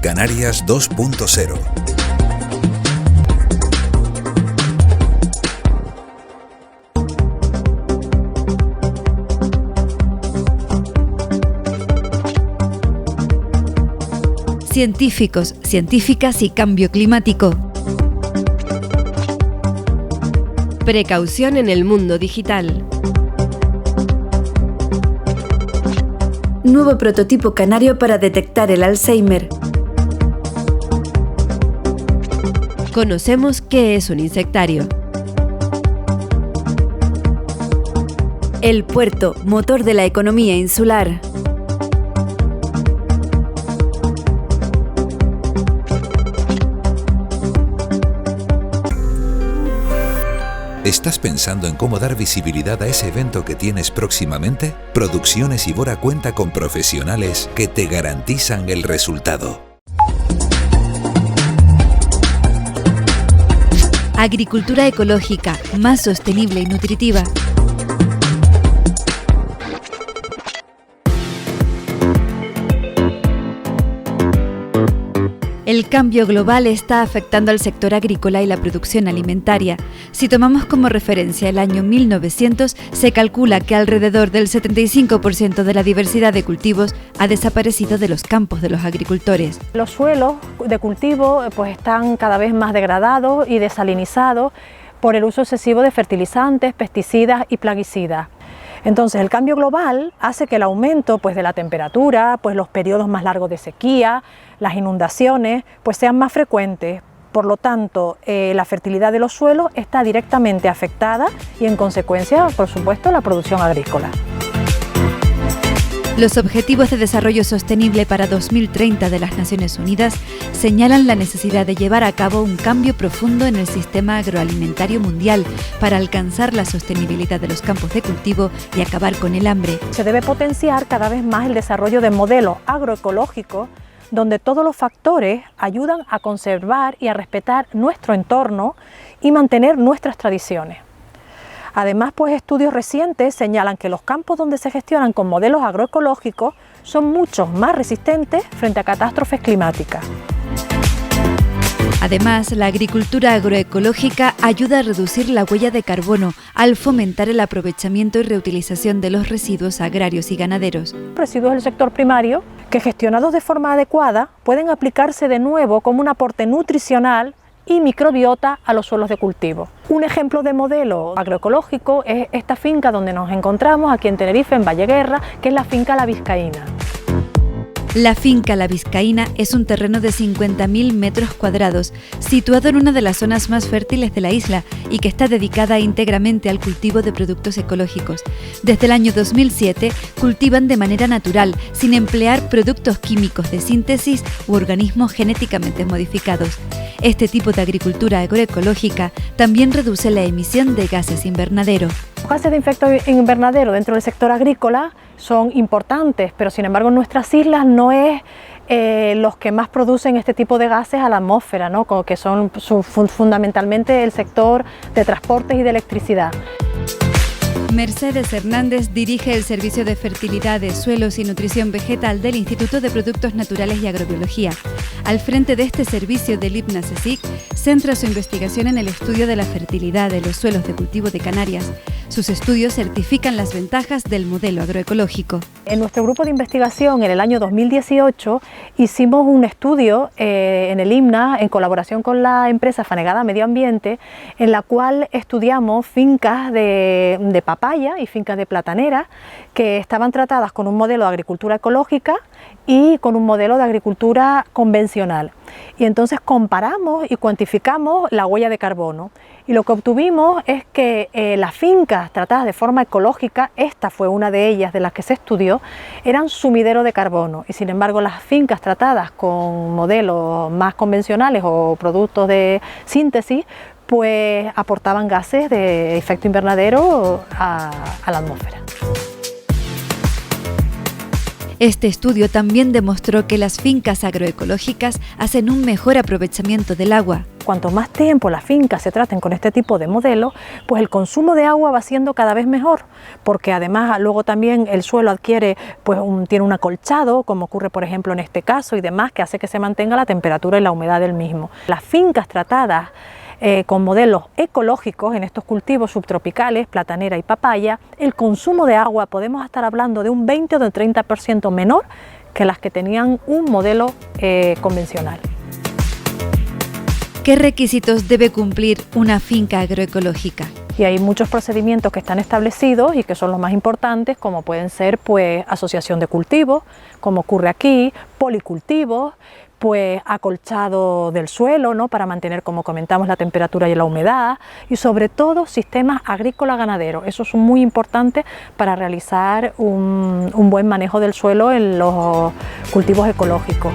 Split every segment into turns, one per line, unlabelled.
Canarias 2.0.
Científicos, científicas y cambio climático. Precaución en el mundo digital. Nuevo prototipo canario para detectar el Alzheimer. Conocemos qué es un insectario. El puerto, motor de la economía insular.
¿Estás pensando en cómo dar visibilidad a ese evento que tienes próximamente? Producciones Ibora cuenta con profesionales que te garantizan el resultado.
Agricultura ecológica, más sostenible y nutritiva. El cambio global está afectando al sector agrícola y la producción alimentaria. Si tomamos como referencia el año 1900, se calcula que alrededor del 75% de la diversidad de cultivos ha desaparecido de los campos de los agricultores.
Los suelos de cultivo están cada vez más degradados y desalinizados por el uso excesivo de fertilizantes, pesticidas y plaguicidas. Entonces el cambio global hace que el aumento de la temperatura, los periodos más largos de sequía, las inundaciones sean más frecuentes. Por lo tanto, la fertilidad de los suelos está directamente afectada y en consecuencia, por supuesto, la producción agrícola.
Los Objetivos de Desarrollo Sostenible para 2030 de las Naciones Unidas señalan la necesidad de llevar a cabo un cambio profundo en el sistema agroalimentario mundial para alcanzar la sostenibilidad de los campos de cultivo y acabar con el hambre.
Se debe potenciar cada vez más el desarrollo de modelos agroecológicos donde todos los factores ayudan a conservar y a respetar nuestro entorno y mantener nuestras tradiciones. Además, estudios recientes señalan que los campos donde se gestionan con modelos agroecológicos son mucho más resistentes frente a catástrofes climáticas.
Además, la agricultura agroecológica ayuda a reducir la huella de carbono al fomentar el aprovechamiento y reutilización de los residuos agrarios y ganaderos.
Residuos del sector primario que, gestionados de forma adecuada, pueden aplicarse de nuevo como un aporte nutricional y microbiota a los suelos de cultivo. Un ejemplo de modelo agroecológico es esta finca donde nos encontramos aquí en Tenerife, en Valleguerra, que es la finca La Vizcaína.
La finca La Vizcaína es un terreno de 50.000 metros cuadrados, situado en una de las zonas más fértiles de la isla y que está dedicada íntegramente al cultivo de productos ecológicos. Desde el año 2007 cultivan de manera natural, sin emplear productos químicos de síntesis u organismos genéticamente modificados. Este tipo de agricultura agroecológica también reduce la emisión de gases invernadero.
Los gases de efecto invernadero dentro del sector agrícola son importantes, pero sin embargo en nuestras islas no es los que más producen este tipo de gases a la atmósfera, ¿no? Que son fundamentalmente el sector de transportes y de electricidad.
Mercedes Hernández dirige el Servicio de Fertilidad de Suelos y Nutrición Vegetal del Instituto de Productos Naturales y Agrobiología. Al frente de este servicio del IPNA-CSIC, centra su investigación en el estudio de la fertilidad de los suelos de cultivo de Canarias. Sus estudios certifican las ventajas del modelo agroecológico.
En nuestro grupo de investigación, en el año 2018, hicimos un estudio en el IPNA, en colaboración con la empresa Fanegada Medio Ambiente, en la cual estudiamos fincas de papaya y fincas de platanera que estaban tratadas con un modelo de agricultura ecológica y con un modelo de agricultura convencional. Y entonces comparamos y cuantificamos la huella de carbono. Y lo que obtuvimos es que las fincas tratadas de forma ecológica, esta fue una de ellas de las que se estudió, eran sumidero de carbono. Y sin embargo las fincas tratadas con modelos más convencionales o productos de síntesis, aportaban gases de efecto invernadero a la atmósfera.
Este estudio también demostró que las fincas agroecológicas hacen un mejor aprovechamiento del agua.
Cuanto más tiempo las fincas se traten con este tipo de modelos, pues el consumo de agua va siendo cada vez mejor, porque además luego también el suelo adquiere, pues tiene un acolchado, como ocurre por ejemplo en este caso y demás, que hace que se mantenga la temperatura y la humedad del mismo. Las fincas tratadas con modelos ecológicos en estos cultivos subtropicales, platanera y papaya, el consumo de agua podemos estar hablando de un 20 o de un 30% menor que las que tenían un modelo convencional.
¿Qué requisitos debe cumplir una finca agroecológica?
Y hay muchos procedimientos que están establecidos y que son los más importantes, como pueden ser pues asociación de cultivos, como ocurre aquí, policultivos, pues acolchado del suelo, ¿no?, para mantener, como comentamos, la temperatura y la humedad, y sobre todo sistemas agrícola-ganaderos. Eso es muy importante para realizar un buen manejo del suelo en los cultivos ecológicos.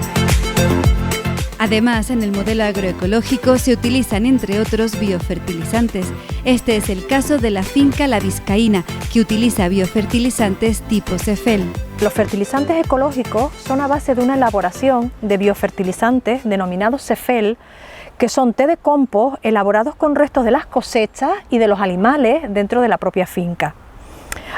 Además, en el modelo agroecológico se utilizan, entre otros, biofertilizantes. Este es el caso de la finca La Vizcaína, que utiliza biofertilizantes tipo CEFEL.
Los fertilizantes ecológicos son a base de una elaboración de biofertilizantes denominados CEFEL, que son té de compost elaborados con restos de las cosechas y de los animales dentro de la propia finca.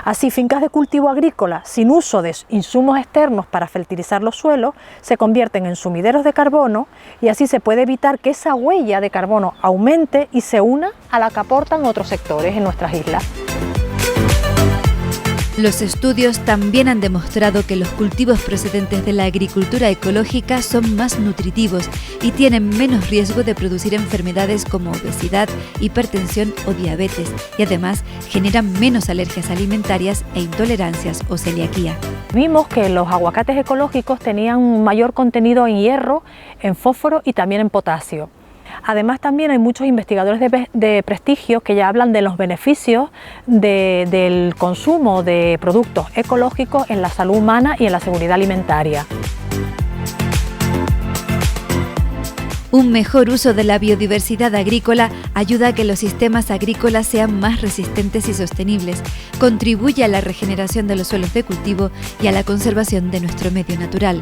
Así, fincas de cultivo agrícola sin uso de insumos externos para fertilizar los suelos se convierten en sumideros de carbono, y así se puede evitar que esa huella de carbono aumente y se una a la que aportan otros sectores en nuestras islas.
Los estudios también han demostrado que los cultivos procedentes de la agricultura ecológica son más nutritivos y tienen menos riesgo de producir enfermedades como obesidad, hipertensión o diabetes, y además generan menos alergias alimentarias e intolerancias o celiaquía.
Vimos que los aguacates ecológicos tenían un mayor contenido en hierro, en fósforo y también en potasio. Además, también hay muchos investigadores de prestigio que ya hablan de los beneficios del consumo de productos ecológicos en la salud humana y en la seguridad alimentaria.
Un mejor uso de la biodiversidad agrícola ayuda a que los sistemas agrícolas sean más resistentes y sostenibles, contribuye a la regeneración de los suelos de cultivo y a la conservación de nuestro medio natural.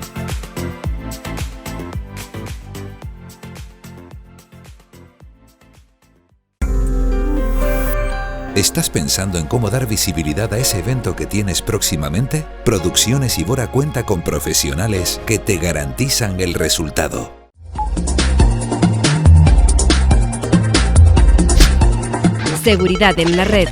¿Estás pensando en cómo dar visibilidad a ese evento que tienes próximamente? Producciones Ibora cuenta con profesionales que te garantizan el resultado.
Seguridad en la red.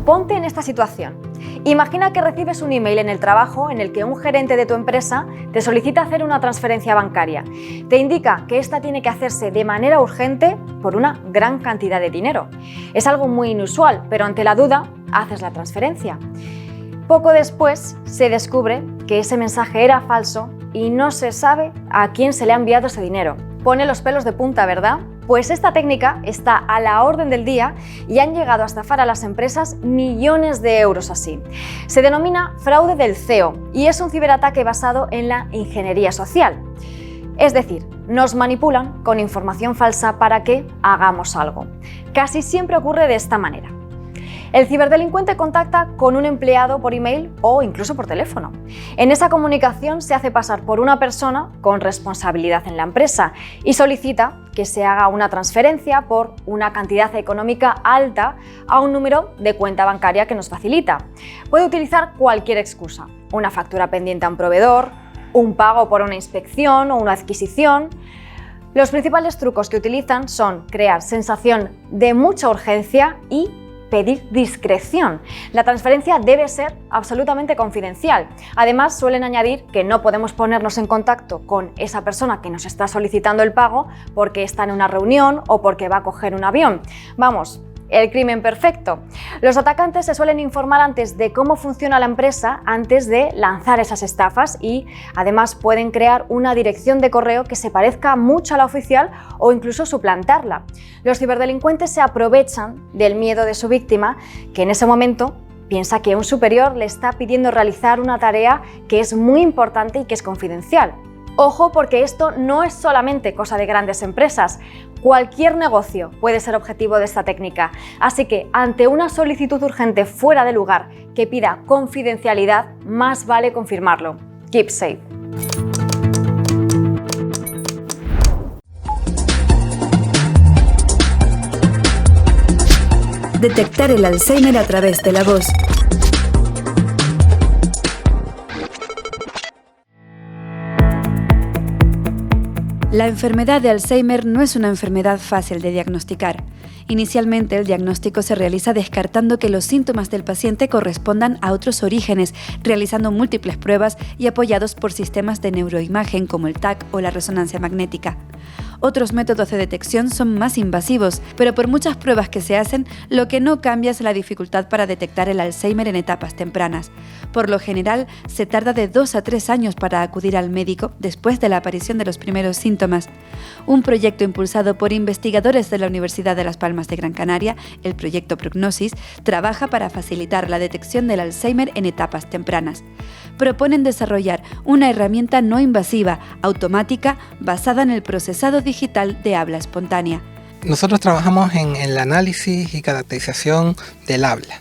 Ponte en esta situación. Imagina que recibes un email en el trabajo en el que un gerente de tu empresa te solicita hacer una transferencia bancaria. Te indica que esta tiene que hacerse de manera urgente por una gran cantidad de dinero. Es algo muy inusual, pero ante la duda, haces la transferencia. Poco después se descubre que ese mensaje era falso y no se sabe a quién se le ha enviado ese dinero. Pone los pelos de punta, ¿verdad? Pues esta técnica está a la orden del día y han llegado a estafar a las empresas millones de euros así. Se denomina fraude del CEO y es un ciberataque basado en la ingeniería social. Es decir, nos manipulan con información falsa para que hagamos algo. Casi siempre ocurre de esta manera. El ciberdelincuente contacta con un empleado por email o incluso por teléfono. En esa comunicación se hace pasar por una persona con responsabilidad en la empresa y solicita que se haga una transferencia por una cantidad económica alta a un número de cuenta bancaria que nos facilita. Puede utilizar cualquier excusa: una factura pendiente a un proveedor, un pago por una inspección o una adquisición. Los principales trucos que utilizan son crear sensación de mucha urgencia y pedir discreción. La transferencia debe ser absolutamente confidencial. Además, suelen añadir que no podemos ponernos en contacto con esa persona que nos está solicitando el pago porque está en una reunión o porque va a coger un avión. Vamos, el crimen perfecto. Los atacantes se suelen informar antes de cómo funciona la empresa antes de lanzar esas estafas y además pueden crear una dirección de correo que se parezca mucho a la oficial o incluso suplantarla. Los ciberdelincuentes se aprovechan del miedo de su víctima, que en ese momento piensa que un superior le está pidiendo realizar una tarea que es muy importante y que es confidencial. Ojo, porque esto no es solamente cosa de grandes empresas. Cualquier negocio puede ser objetivo de esta técnica. Así que, ante una solicitud urgente fuera de lugar que pida confidencialidad, más vale confirmarlo. Keep safe.
Detectar el Alzheimer a través de la voz. La enfermedad de Alzheimer no es una enfermedad fácil de diagnosticar. Inicialmente, el diagnóstico se realiza descartando que los síntomas del paciente correspondan a otros orígenes, realizando múltiples pruebas y apoyados por sistemas de neuroimagen como el TAC o la resonancia magnética. Otros métodos de detección son más invasivos, pero por muchas pruebas que se hacen, lo que no cambia es la dificultad para detectar el Alzheimer en etapas tempranas. Por lo general, se tarda de 2 a 3 años para acudir al médico después de la aparición de los primeros síntomas. Un proyecto impulsado por investigadores de la Universidad de Las Palmas de Gran Canaria, el proyecto Prognosis, trabaja para facilitar la detección del Alzheimer en etapas tempranas. Proponen desarrollar una herramienta no invasiva, automática, basada en el procesado digital de habla espontánea.
Nosotros trabajamos en el análisis y caracterización del habla.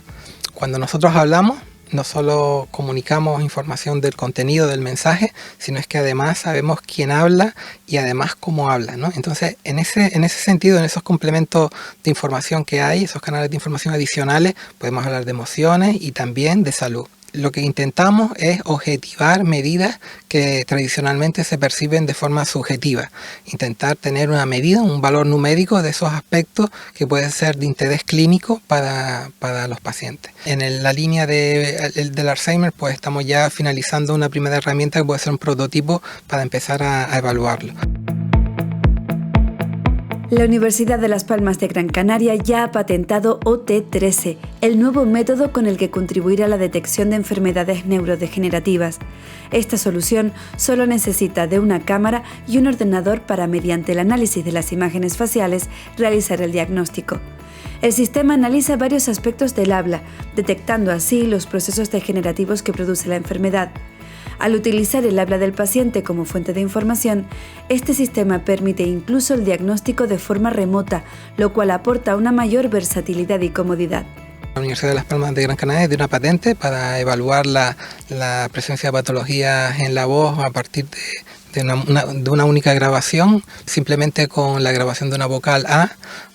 Cuando nosotros hablamos, no solo comunicamos información del contenido del mensaje, sino es que además sabemos quién habla y además cómo habla, ¿no? Entonces, en ese sentido, en esos complementos de información que hay, esos canales de información adicionales, podemos hablar de emociones y también de salud. Lo que intentamos es objetivar medidas que tradicionalmente se perciben de forma subjetiva. Intentar tener una medida, un valor numérico de esos aspectos que pueden ser de interés clínico para los pacientes. En la línea del Alzheimer, pues estamos ya finalizando una primera herramienta que puede ser un prototipo para empezar a evaluarlo.
La Universidad de Las Palmas de Gran Canaria ya ha patentado OT13, el nuevo método con el que contribuir a la detección de enfermedades neurodegenerativas. Esta solución solo necesita de una cámara y un ordenador para, mediante el análisis de las imágenes faciales, realizar el diagnóstico. El sistema analiza varios aspectos del habla, detectando así los procesos degenerativos que produce la enfermedad. Al utilizar el habla del paciente como fuente de información, este sistema permite incluso el diagnóstico de forma remota, lo cual aporta una mayor versatilidad y comodidad.
La Universidad de Las Palmas de Gran Canaria dio una patente para evaluar la presencia de patologías en la voz a partir de una única grabación. Simplemente con la grabación de una vocal A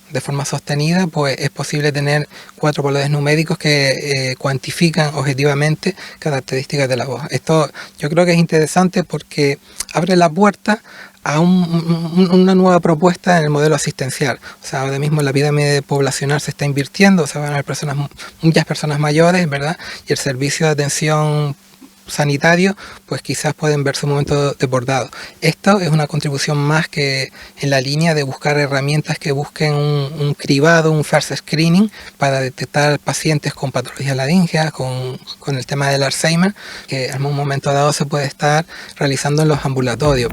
de forma sostenida, pues es posible tener 4 valores numéricos que cuantifican objetivamente características de la voz. Esto yo creo que es interesante porque abre la puerta a una nueva propuesta en el modelo asistencial. O sea, ahora mismo la pirámide poblacional se está invirtiendo, o sea, van a haber muchas personas mayores, ¿verdad? Y el servicio de atención sanitario, pues quizás pueden verse un momento desbordado. Esto es una contribución más que en la línea de buscar herramientas que busquen un cribado, un first screening para detectar pacientes con patología laríngea, con el tema del Alzheimer, que en un momento dado se puede estar realizando en los ambulatorios.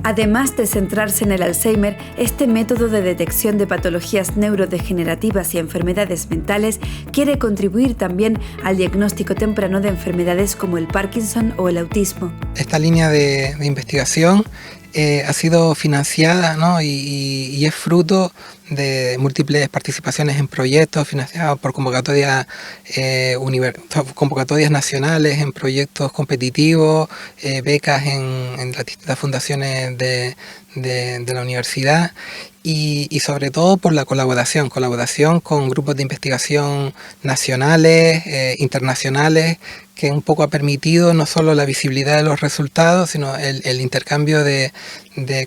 Además de centrarse en el Alzheimer, este método de detección de patologías neurodegenerativas y enfermedades mentales quiere contribuir también al diagnóstico temprano de enfermedades como el Parkinson o el autismo.
Esta línea de investigación ha sido financiada, ¿no? y es fruto de múltiples participaciones en proyectos financiados por convocatorias nacionales, en proyectos competitivos, becas en las distintas fundaciones de la universidad y sobre todo por la colaboración con grupos de investigación nacionales, internacionales, que un poco ha permitido no solo la visibilidad de los resultados, sino el intercambio de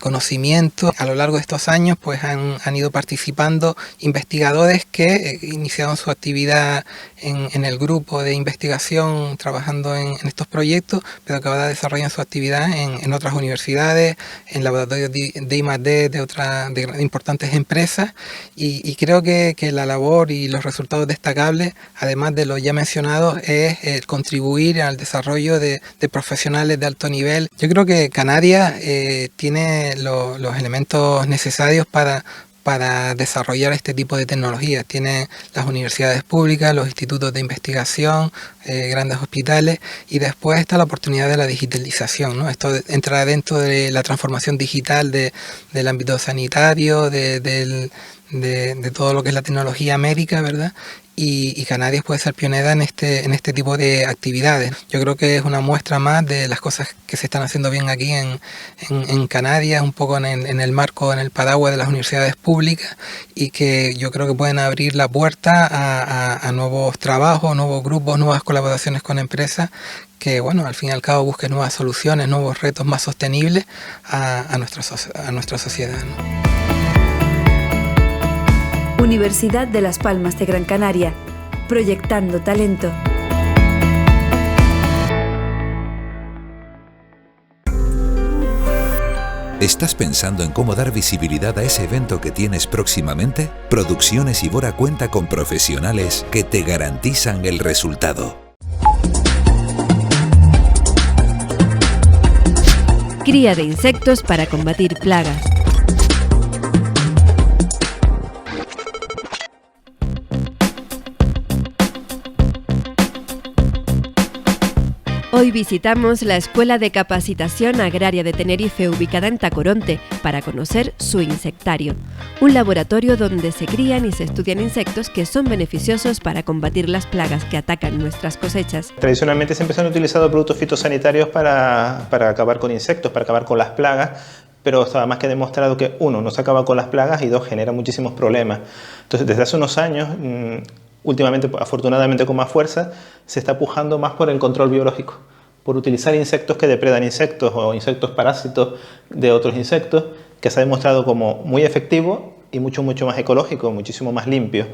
conocimiento. A lo largo de estos años pues han ido participando investigadores que iniciaron su actividad en el grupo de investigación trabajando en estos proyectos, pero que ahora desarrollan su actividad en otras universidades, en laboratorios de I+D de importantes empresas, y creo que la labor y los resultados destacables, además de lo ya mencionado, es el contribuir al desarrollo de profesionales de alto nivel. Yo creo que Canarias tiene los elementos necesarios para para desarrollar este tipo de tecnologías. Tienen las universidades públicas, los institutos de investigación, grandes hospitales, y después está la oportunidad de la digitalización, ¿no? Esto entra dentro de la transformación digital del ámbito sanitario, de todo lo que es la tecnología médica, ¿verdad? Y Canarias puede ser pionera en este tipo de actividades. Yo creo que es una muestra más de las cosas que se están haciendo bien aquí en Canarias, un poco en el marco, en el paraguas de las universidades públicas, y que yo creo que pueden abrir la puerta a nuevos trabajos, nuevos grupos, nuevas colaboraciones con empresas que, bueno, al fin y al cabo busquen nuevas soluciones, nuevos retos más sostenibles a nuestra sociedad, ¿no?
Universidad de Las Palmas de Gran Canaria, proyectando talento.
¿Estás pensando en cómo dar visibilidad a ese evento que tienes próximamente? Producciones Ibora cuenta con profesionales que te garantizan el resultado.
Cría de insectos para combatir plagas. Hoy visitamos la Escuela de Capacitación Agraria de Tenerife, ubicada en Tacoronte, para conocer su insectario, un laboratorio donde se crían y se estudian insectos que son beneficiosos para combatir las plagas que atacan nuestras cosechas.
Tradicionalmente siempre se han utilizado productos fitosanitarios para acabar con insectos, para acabar con las plagas, pero está más que demostrado que, uno, no se acaba con las plagas y dos, genera muchísimos problemas. Entonces, desde hace unos años, últimamente, afortunadamente con más fuerza, se está pujando más por el control biológico, por utilizar insectos que depredan insectos o insectos parásitos de otros insectos, que se ha demostrado como muy efectivo y mucho más ecológico, muchísimo más limpio.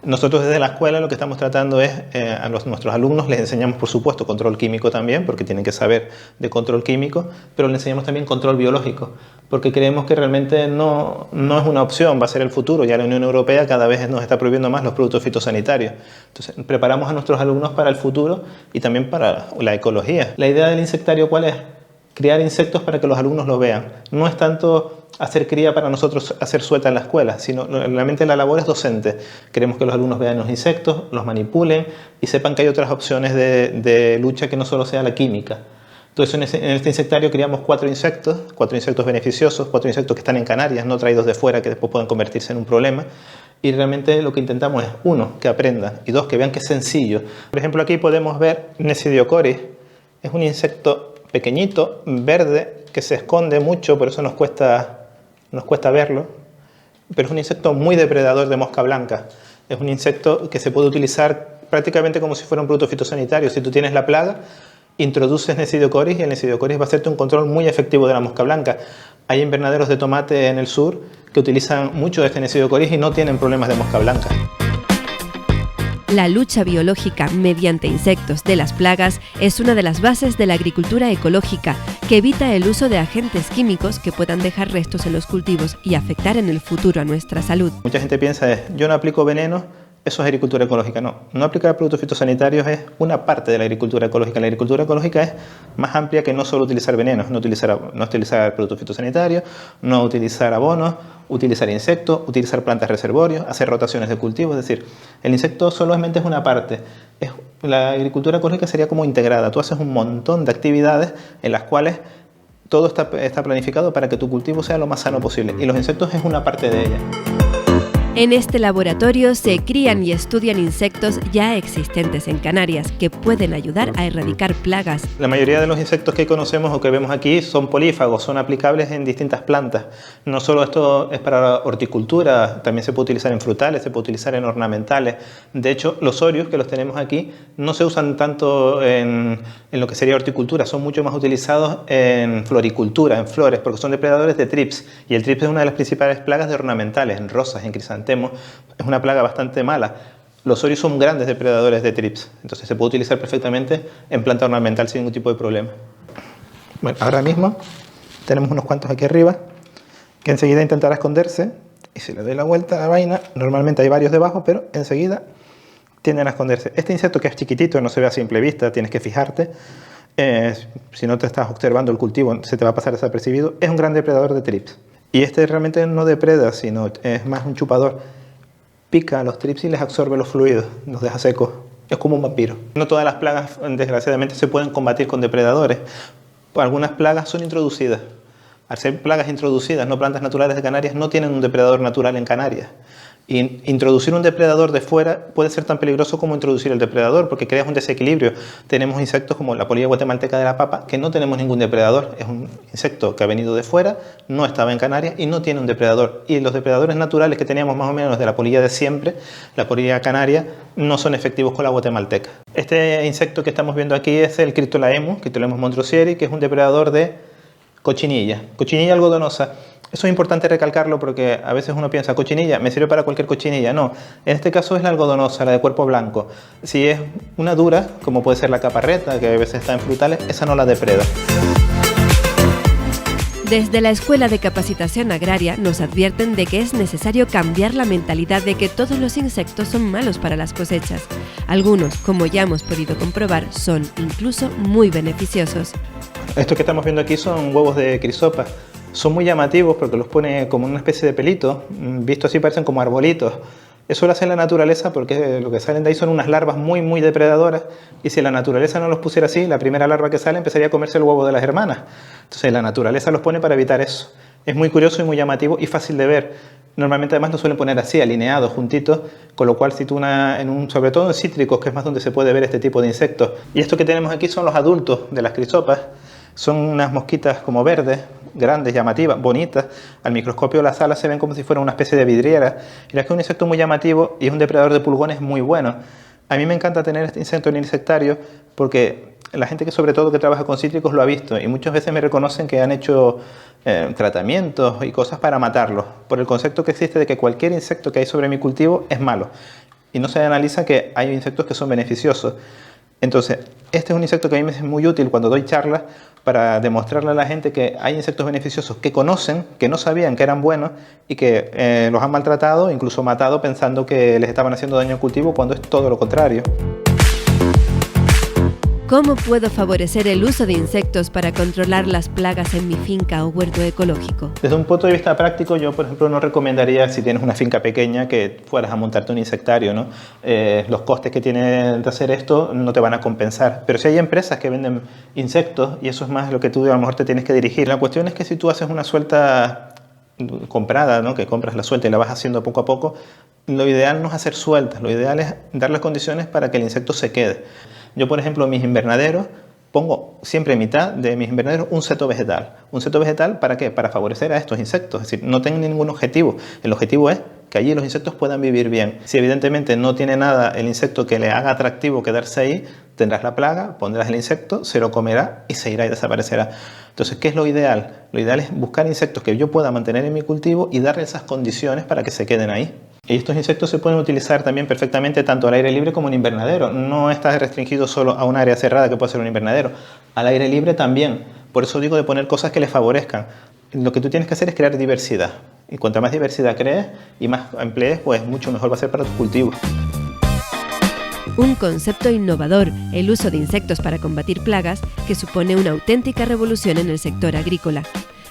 Nosotros desde la escuela lo que estamos tratando es, a nuestros alumnos les enseñamos por supuesto control químico también, porque tienen que saber de control químico, pero les enseñamos también control biológico, porque creemos que realmente no es una opción, va a ser el futuro. Ya la Unión Europea cada vez nos está prohibiendo más los productos fitosanitarios. Entonces preparamos a nuestros alumnos para el futuro y también para la ecología. La idea del insectario, ¿cuál es? Crear insectos para que los alumnos lo vean. No es tanto hacer cría para nosotros hacer suelta en la escuela, sino realmente la labor es docente. Queremos que los alumnos vean los insectos, los manipulen y sepan que hay otras opciones de lucha que no solo sea la química. Entonces en este insectario criamos 4 insectos beneficiosos, 4 insectos que están en Canarias, no traídos de fuera, que después puedan convertirse en un problema. Y realmente lo que intentamos es, 1, que aprendan, y 2, que vean que es sencillo. Por ejemplo, aquí podemos ver Nesidiocoris. Es un insecto pequeñito, verde, que se esconde mucho, por eso nos cuesta verlo, pero es un insecto muy depredador de mosca blanca. Es un insecto que se puede utilizar prácticamente como si fuera un producto fitosanitario. Si tú tienes la plaga, introduces Nesidiocoris y el Nesidiocoris va a hacerte un control muy efectivo de la mosca blanca. Hay invernaderos de tomate en el sur que utilizan mucho de este Nesidiocoris y no tienen problemas de mosca blanca.
La lucha biológica mediante insectos de las plagas es una de las bases de la agricultura ecológica, que evita el uso de agentes químicos que puedan dejar restos en los cultivos y afectar en el futuro a nuestra salud.
Mucha gente piensa, yo no aplico veneno, eso es agricultura ecológica. No aplicar productos fitosanitarios es una parte de la agricultura ecológica. La agricultura ecológica es más amplia que no solo utilizar venenos, no utilizar productos fitosanitarios, no utilizar abonos, utilizar insectos, utilizar plantas reservorios, hacer rotaciones de cultivo. Es decir, el insecto solamente es una parte. La agricultura ecológica sería como integrada. Tú haces un montón de actividades en las cuales todo está planificado para que tu cultivo sea lo más sano posible. Y los insectos es una parte de ella.
En este laboratorio se crían y estudian insectos ya existentes en Canarias que pueden ayudar a erradicar plagas.
La mayoría de los insectos que conocemos o que vemos aquí son polífagos, son aplicables en distintas plantas. No solo esto es para horticultura, también se puede utilizar en frutales, se puede utilizar en ornamentales. De hecho, los orius que los tenemos aquí no se usan tanto en lo que sería horticultura, son mucho más utilizados en floricultura, en flores, porque son depredadores de trips. Y el trips es una de las principales plagas de ornamentales, en rosas, en crisantemos. Es una plaga bastante mala. Los orius son grandes depredadores de trips, entonces se puede utilizar perfectamente en planta ornamental sin ningún tipo de problema. Bueno, ahora mismo tenemos unos cuantos aquí arriba que enseguida intentará esconderse, y si le doy la vuelta a la vaina, normalmente hay varios debajo, pero enseguida tienden a esconderse. Este insecto, que es chiquitito, no se ve a simple vista, tienes que fijarte, si no te estás observando el cultivo se te va a pasar desapercibido, es un gran depredador de trips. Y este realmente no depreda, sino es más un chupador. Pica a los trips y les absorbe los fluidos, los deja secos. Es como un vampiro. No todas las plagas, desgraciadamente, se pueden combatir con depredadores. Algunas plagas son introducidas. Al ser plagas introducidas, no plantas naturales de Canarias, no tienen un depredador natural en Canarias. Y introducir un depredador de fuera puede ser tan peligroso como introducir el depredador, porque creas un desequilibrio. Tenemos insectos como la polilla guatemalteca de la papa, que no tenemos ningún depredador. Es un insecto que ha venido de fuera, no estaba en Canarias y no tiene un depredador. Y los depredadores naturales que teníamos más o menos de la polilla de siempre, la polilla canaria, no son efectivos con la guatemalteca. Este insecto que estamos viendo aquí es el Cryptolaemus montrosieri, que es un depredador de cochinilla algodonosa. Eso es importante recalcarlo porque a veces uno piensa, cochinilla, me sirve para cualquier cochinilla. No, en este caso es la algodonosa, la de cuerpo blanco. Si es una dura, como puede ser la caparreta, que a veces está en frutales, esa no la depreda.
Desde la Escuela de Capacitación Agraria nos advierten de que es necesario cambiar la mentalidad de que todos los insectos son malos para las cosechas. Algunos, como ya hemos podido comprobar, son incluso muy beneficiosos.
Esto que estamos viendo aquí son huevos de crisopa. Son muy llamativos porque los pone como una especie de pelito, visto así parecen como arbolitos. Eso lo hace en la naturaleza porque lo que salen de ahí son unas larvas muy depredadoras, y si la naturaleza no los pusiera así, la primera larva que sale empezaría a comerse el huevo de las hermanas. Entonces la naturaleza los pone para evitar eso. Es muy curioso y muy llamativo y fácil de ver. Normalmente además lo suelen poner así, alineados, juntitos, con lo cual si tú sobre todo en cítricos, que es más donde se puede ver este tipo de insectos. Y esto que tenemos aquí son los adultos de las crisopas. Son unas mosquitas como verdes, grandes, llamativas, bonitas. Al microscopio las alas se ven como si fueran una especie de vidriera. Y es que es un insecto muy llamativo y es un depredador de pulgones muy bueno. A mí me encanta tener este insecto en el insectario porque la gente que sobre todo que trabaja con cítricos lo ha visto y muchas veces me reconocen que han hecho tratamientos y cosas para matarlos, por el concepto que existe de que cualquier insecto que hay sobre mi cultivo es malo. Y no se analiza que hay insectos que son beneficiosos. Entonces, este es un insecto que a mí me es muy útil cuando doy charlas para demostrarle a la gente que hay insectos beneficiosos que conocen, que no sabían que eran buenos y que los han maltratado, incluso matado, pensando que les estaban haciendo daño al cultivo cuando es todo lo contrario.
¿Cómo puedo favorecer el uso de insectos para controlar las plagas en mi finca o huerto ecológico?
Desde un punto de vista práctico, yo, por ejemplo, no recomendaría, si tienes una finca pequeña, que fueras a montarte un insectario, ¿no? Los costes que tiene de hacer esto no te van a compensar. Pero si hay empresas que venden insectos, y eso es más lo que tú a lo mejor te tienes que dirigir. La cuestión es que si tú haces una suelta comprada, ¿no? Que compras la suelta y la vas haciendo poco a poco, lo ideal no es hacer sueltas, lo ideal es dar las condiciones para que el insecto se quede. Yo, por ejemplo, en mis invernaderos pongo siempre en mitad de mis invernaderos un seto vegetal. ¿Un seto vegetal para qué? Para favorecer a estos insectos. Es decir, no tengo ningún objetivo. El objetivo es que allí los insectos puedan vivir bien. Si evidentemente no tiene nada el insecto que le haga atractivo quedarse ahí, tendrás la plaga, pondrás el insecto, se lo comerá y se irá y desaparecerá. Entonces, ¿qué es lo ideal? Lo ideal es buscar insectos que yo pueda mantener en mi cultivo y darle esas condiciones para que se queden ahí. Y estos insectos se pueden utilizar también perfectamente tanto al aire libre como en invernadero. No está restringido solo a un área cerrada que puede ser un invernadero. Al aire libre también. Por eso digo de poner cosas que les favorezcan. Lo que tú tienes que hacer es crear diversidad. Y cuanta más diversidad crees y más emplees, pues mucho mejor va a ser para tus cultivos.
Un concepto innovador, el uso de insectos para combatir plagas, que supone una auténtica revolución en el sector agrícola.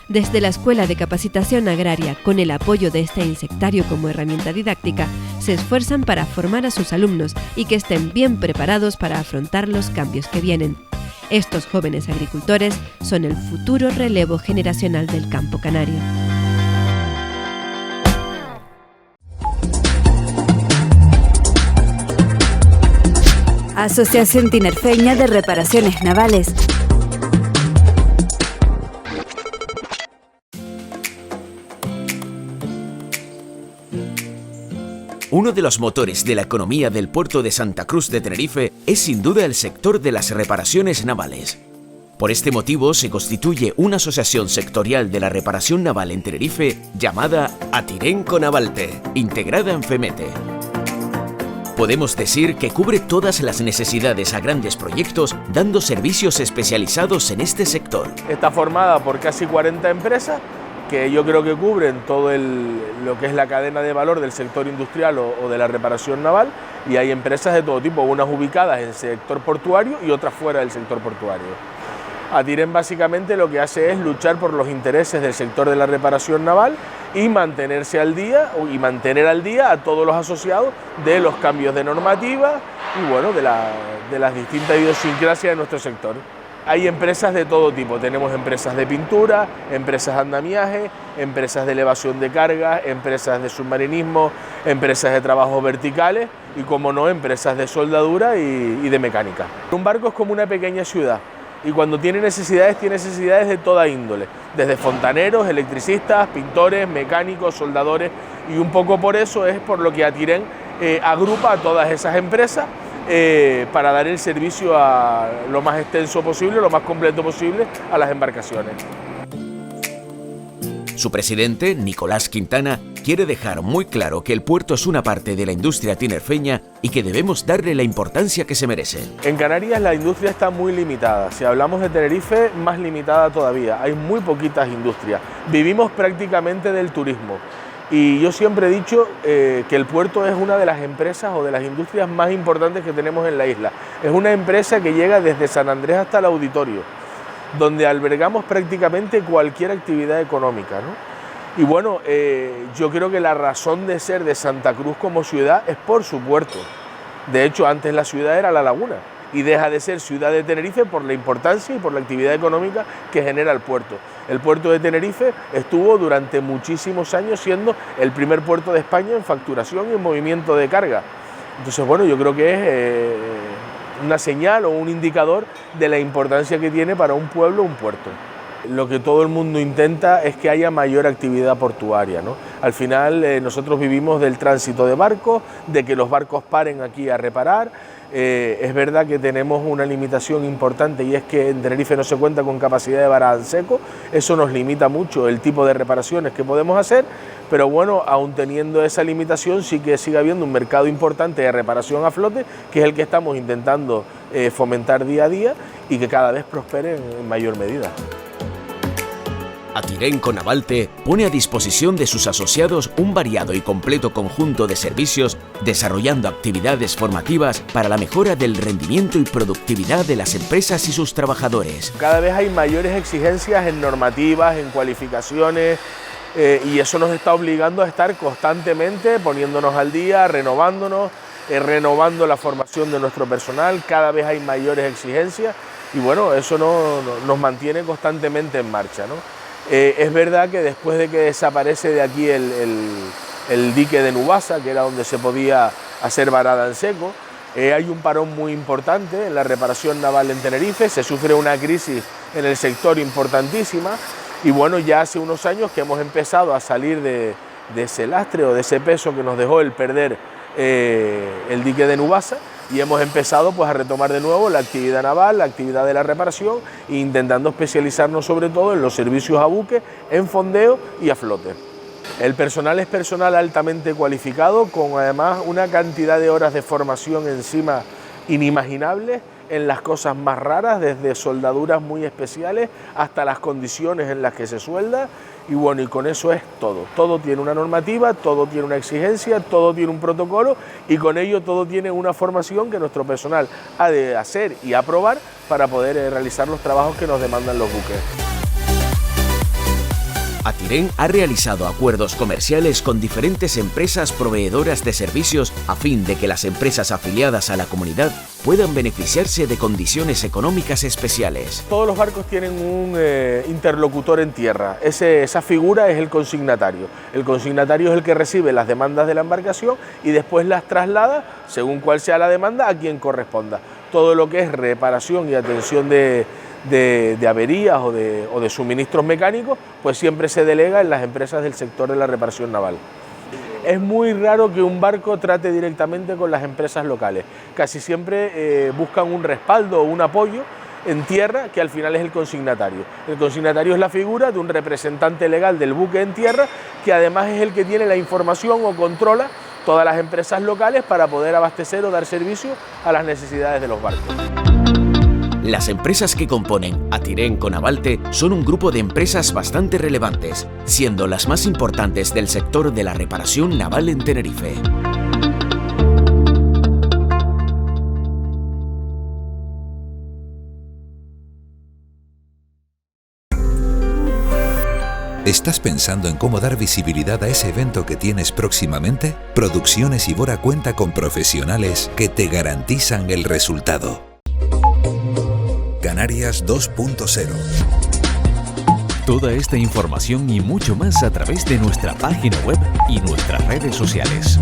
Desde la Escuela de Capacitación Agraria, con el apoyo de este insectario como herramienta didáctica, se esfuerzan para formar a sus alumnos y que estén bien preparados para afrontar los cambios que vienen. Estos jóvenes agricultores son el futuro relevo generacional del campo canario.
Asociación Tinerfeña de Reparaciones Navales.
Uno de los motores de la economía del puerto de Santa Cruz de Tenerife es sin duda el sector de las reparaciones navales. Por este motivo se constituye una asociación sectorial de la reparación naval en Tenerife llamada Atirenco Navalte, integrada en FEMETE. Podemos decir que cubre todas las necesidades a grandes proyectos, dando servicios especializados en este sector.
Está formada por casi 40 empresas que yo creo que cubren todo lo que es la cadena de valor del sector industrial o de la reparación naval, y hay empresas de todo tipo, unas ubicadas en el sector portuario y otras fuera del sector portuario. Atiren básicamente lo que hace es luchar por los intereses del sector de la reparación naval y mantenerse al día y mantener al día a todos los asociados de los cambios de normativa y bueno, de las distintas idiosincrasias de nuestro sector. Hay empresas de todo tipo, tenemos empresas de pintura, empresas de andamiaje, empresas de elevación de cargas, empresas de submarinismo, empresas de trabajos verticales y, como no, empresas de soldadura y de mecánica. Un barco es como una pequeña ciudad y cuando tiene necesidades de toda índole, desde fontaneros, electricistas, pintores, mecánicos, soldadores, y un poco por eso es por lo que Atiren agrupa a todas esas empresas para dar el servicio lo más extenso posible, lo más completo posible a las embarcaciones.
Su presidente, Nicolás Quintana, quiere dejar muy claro que el puerto es una parte de la industria tinerfeña y que debemos darle la importancia que se merece.
En Canarias la industria está muy limitada. Si hablamos de Tenerife, más limitada todavía. Hay muy poquitas industrias. Vivimos prácticamente del turismo. Y yo siempre he dicho que el puerto es una de las empresas o de las industrias más importantes que tenemos en la isla. Es una empresa que llega desde San Andrés hasta el Auditorio, donde albergamos prácticamente cualquier actividad económica, ¿no? Y bueno, yo creo que la razón de ser de Santa Cruz como ciudad es por su puerto. De hecho, antes la ciudad era La Laguna y deja de ser ciudad de Tenerife por la importancia y por la actividad económica que genera el puerto. El puerto de Tenerife estuvo durante muchísimos años siendo el primer puerto de España en facturación y en movimiento de carga. Entonces, bueno, yo creo que es una señal o un indicador de la importancia que tiene para un pueblo un puerto. Lo que todo el mundo intenta es que haya mayor actividad portuaria, ¿no? Al final nosotros vivimos del tránsito de barcos, de que los barcos paren aquí a reparar. Es verdad que tenemos una limitación importante y es que en Tenerife no se cuenta con capacidad de varada en seco. Eso nos limita mucho el tipo de reparaciones que podemos hacer, pero bueno, aún teniendo esa limitación sí que sigue habiendo un mercado importante de reparación a flote, que es el que estamos intentando fomentar día a día y que cada vez prospere en mayor medida.
Atiren con Navalte pone a disposición de sus asociados un variado y completo conjunto de servicios, desarrollando actividades formativas para la mejora del rendimiento y productividad de las empresas y sus trabajadores.
Cada vez hay mayores exigencias en normativas, en cualificaciones, y eso nos está obligando a estar constantemente poniéndonos al día, renovándonos, renovando la formación de nuestro personal. Cada vez hay mayores exigencias y bueno, eso nos mantiene constantemente en marcha, ¿no? Es verdad que después de que desaparece de aquí el dique de Nubasa, que era donde se podía hacer varada en seco, hay un parón muy importante en la reparación naval en Tenerife, se sufre una crisis en el sector importantísima y bueno, ya hace unos años que hemos empezado a salir de ese lastre o de ese peso que nos dejó el perder el dique de Nubasa, y hemos empezado pues a retomar de nuevo la actividad naval, la actividad de la reparación, intentando especializarnos sobre todo en los servicios a buque, en fondeo y a flote. El personal es personal altamente cualificado, con además una cantidad de horas de formación encima inimaginables en las cosas más raras, desde soldaduras muy especiales hasta las condiciones en las que se suelda. Y bueno, y con eso es todo. Todo tiene una normativa, todo tiene una exigencia, todo tiene un protocolo y con ello todo tiene una formación que nuestro personal ha de hacer y aprobar para poder realizar los trabajos que nos demandan los buques.
Atiren ha realizado acuerdos comerciales con diferentes empresas proveedoras de servicios a fin de que las empresas afiliadas a la comunidad puedan beneficiarse de condiciones económicas especiales.
Todos los barcos tienen un interlocutor en tierra. Esa figura es el consignatario. El consignatario es el que recibe las demandas de la embarcación y después las traslada, según cuál sea la demanda, a quien corresponda. Todo lo que es reparación y atención de averías o de suministros mecánicos, pues siempre se delega en las empresas del sector de la reparación naval. Es muy raro que un barco trate directamente con las empresas locales. Casi siempre buscan un respaldo o un apoyo en tierra, que al final es el consignatario. El consignatario es la figura de un representante legal del buque en tierra, que además es el que tiene la información o controla todas las empresas locales para poder abastecer o dar servicio a las necesidades de los barcos.
Las empresas que componen Atiren con Navalte son un grupo de empresas bastante relevantes, siendo las más importantes del sector de la reparación naval en Tenerife.
¿Estás pensando en cómo dar visibilidad a ese evento que tienes próximamente? Producciones Ibora cuenta con profesionales que te garantizan el resultado. Canarias 2.0.
Toda esta información y mucho más a través de nuestra página web y nuestras redes sociales.